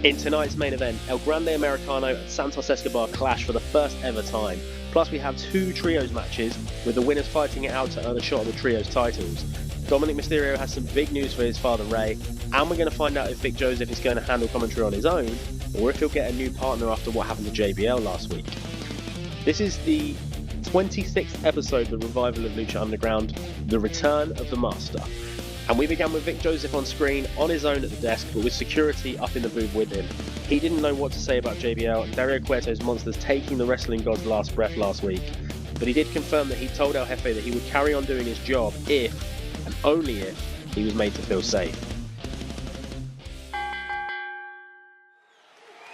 In tonight's main event, El Grande Americano and Santos Escobar clash for the first ever time. Plus we have 2 trios matches, with the winners fighting it out to earn a shot at the trios titles. Dominik Mysterio has some big news for his father Ray, and we're going to find out if Vic Joseph is going to handle commentary on his own, or if he'll get a new partner after what happened to JBL last week. This is the 26th episode of the revival of Lucha Underground, The Return of the Master. And we began with Vic Joseph on screen, on his own at the desk, but with security up in the booth with him. He didn't know what to say about JBL and Dario Cueto's monsters taking the wrestling god's last breath last week, but he did confirm that he told El Jefe that he would carry on doing his job if, and only if, he was made to feel safe.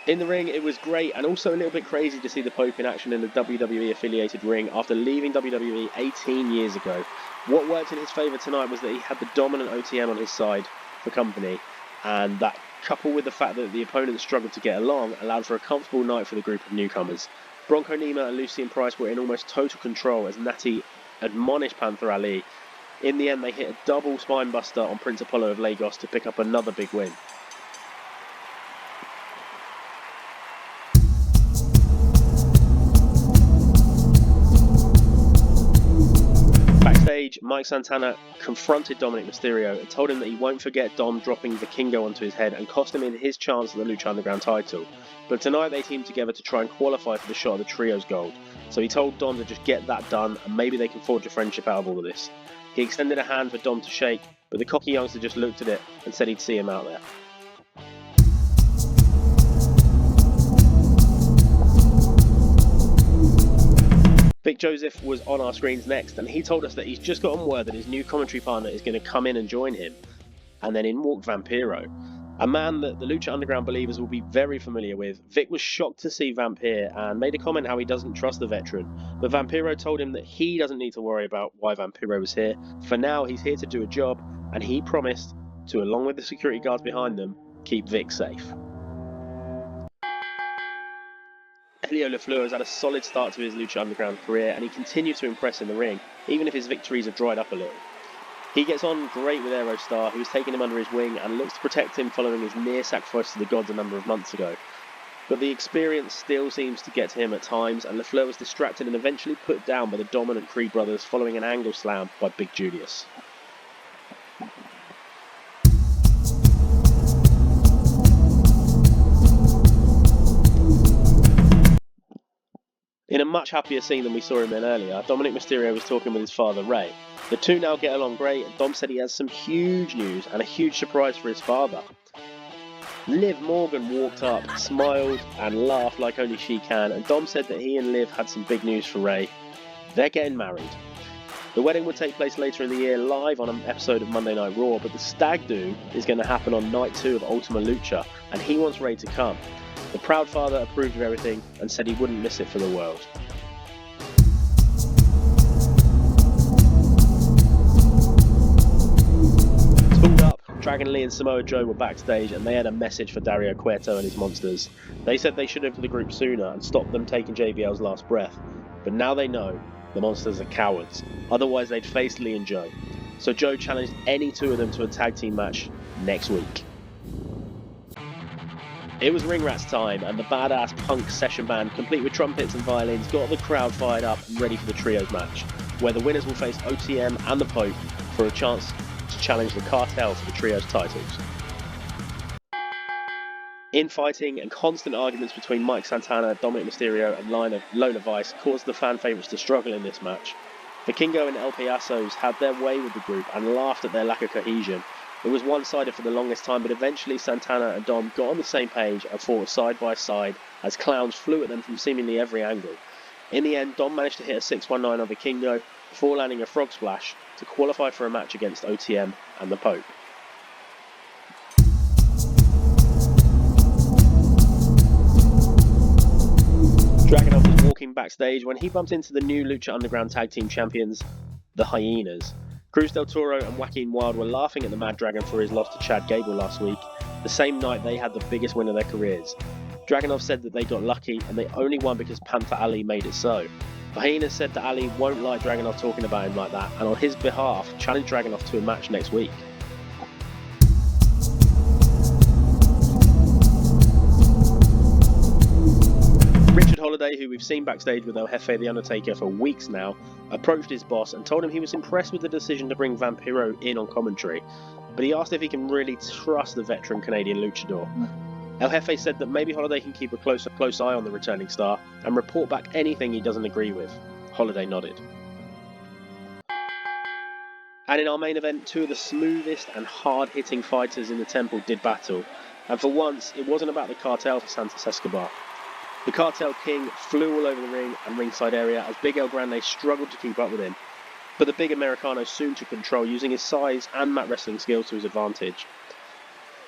In the ring, it was great and also a little bit crazy to see the Pope in action in the WWE affiliated ring after leaving WWE 18 years ago. What worked in his favour tonight was that he had the dominant OTM on his side for company, and that, coupled with the fact that the opponents struggled to get along, allowed for a comfortable night for the group of newcomers. Bronco Nima and Lucien Price were in almost total control as Natty admonished Panther Ali. In the end, they hit a double spinebuster on Prince Apollo of Lagos to pick up another big win. Backstage, Mike Santana confronted Dominik Mysterio and told him that he won't forget Dom dropping Vikingo onto his head and cost him in his chance at the Lucha Underground title. But tonight they teamed together to try and qualify for the shot of the Trios Gold, so he told Dom to just get that done and maybe they can forge a friendship out of all of this. He extended a hand for Dom to shake, but the cocky youngster just looked at it and said he'd see him out there. Vic Joseph was on our screens next, and he told us that he's just gotten word that his new commentary partner is going to come in and join him. And then in walked Vampiro, a man that the Lucha Underground believers will be very familiar with. Vic was shocked to see Vampire and made a comment how he doesn't trust the veteran, but Vampiro told him that he doesn't need to worry about why Vampiro was here. For now, he's here to do a job, and he promised to, along with the security guards behind them, keep Vic safe. Elio Lafleur has had a solid start to his Lucha Underground career, and he continues to impress in the ring, even if his victories have dried up a little. He gets on great with Aerostar, who has taken him under his wing and looks to protect him following his near sacrifice to the gods a number of months ago. But the experience still seems to get to him at times, and Lafleur was distracted and eventually put down by the dominant Creed brothers following an angle slam by Big Julius. In a much happier scene than we saw him in earlier, Dominik Mysterio was talking with his father Ray. The two now get along great, and Dom said he has some huge news and a huge surprise for his father. Liv Morgan walked up, smiled and laughed like only she can, and Dom said that he and Liv had some big news for Ray. They're getting married. The wedding would take place later in the year live on an episode of Monday Night Raw, but the stag do is going to happen on night 2 of Ultima Lucha, and he wants Ray to come. The proud father approved of everything and said he wouldn't miss it for the world. Tooled up, Dragon Lee and Samoa Joe were backstage and they had a message for Dario Cueto and his monsters. They said they should have to the group sooner and stopped them taking JBL's last breath. But now they know the monsters are cowards, otherwise they'd face Lee and Joe. So Joe challenged any 2 of them to a tag team match next week. It was Ring Rats time, and the badass punk session band, complete with trumpets and violins, got the crowd fired up and ready for the trios match, where the winners will face OTM and the Pope for a chance to challenge the cartel for the trios titles. Infighting and constant arguments between Mike Santana, Dominik Mysterio and Lola Vice caused the fan favourites to struggle in this match. Vikingo and El Payasos had their way with the group and laughed at their lack of cohesion. It was one-sided for the longest time, but eventually Santana and Dom got on the same page and fought side by side as clowns flew at them from seemingly every angle. In the end, Dom managed to hit a 619 on Vikingo before landing a frog splash to qualify for a match against OTM and the Pope. Dragunov was walking backstage when he bumped into the new Lucha Underground Tag Team Champions, the Hyenas. Cruz del Toro and Joaquin Wilde were laughing at the Mad Dragon for his loss to Chad Gable last week, the same night they had the biggest win of their careers. Dragunov said that they got lucky and they only won because Panther Ali made it so. The Hyenas said that Ali won't like Dragunov talking about him like that, and on his behalf challenged Dragunov to a match next week. Grande, who we've seen backstage with El Jefe the Undertaker for weeks now, approached his boss and told him he was impressed with the decision to bring Vampiro in on commentary, but he asked if he can really trust the veteran Canadian luchador. El Jefe said that maybe Holiday can keep a close eye on the returning star and report back anything he doesn't agree with. Holiday nodded. And in our main event, two of the smoothest and hard-hitting fighters in the temple did battle, and for once, it wasn't about the cartel for Santos Escobar. The cartel king flew all over the ring and ringside area as Big El Grande struggled to keep up with him, but the big Americano soon took control, using his size and mat wrestling skills to his advantage.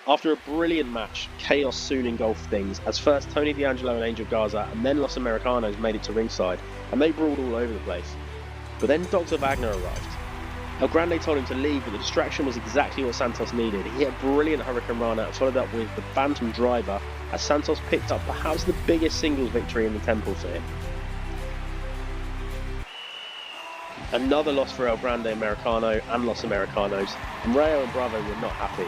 After a brilliant match, chaos soon engulfed things, as first Tony D'Angelo and Angel Garza and then Los Americanos made it to ringside, and they brawled all over the place. But then Dr. Wagner arrived. El Grande told him to leave, but the distraction was exactly what Santos needed. He hit a brilliant Hurricane Rana and followed up with the Bantam Driver, as Santos picked up perhaps the biggest singles victory in the temple for him. Another loss for El Grande Americano and Los Americanos, and Rayo and Bravo were not happy.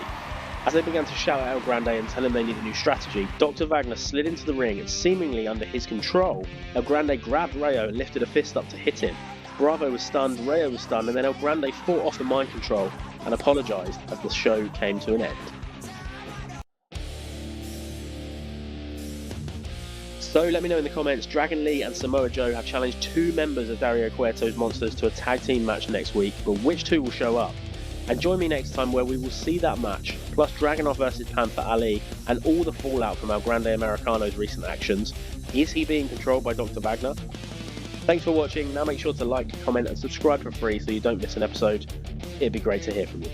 As they began to shout at El Grande and tell him they need a new strategy, Dr. Wagner slid into the ring and seemingly under his control, El Grande grabbed Rayo and lifted a fist up to hit him. Bravo was stunned, Rayo was stunned, and then El Grande fought off the mind control and apologised as the show came to an end. So let me know in the comments, Dragon Lee and Samoa Joe have challenged two members of Dario Cueto's Monsters to a tag team match next week, but which two will show up? And join me next time where we will see that match, plus Dragunov vs Panther Ali, and all the fallout from El Grande Americano's recent actions. Is he being controlled by Dr. Wagner? Thanks for watching. Now make sure to like, comment and subscribe for free so you don't miss an episode. It'd be great to hear from you.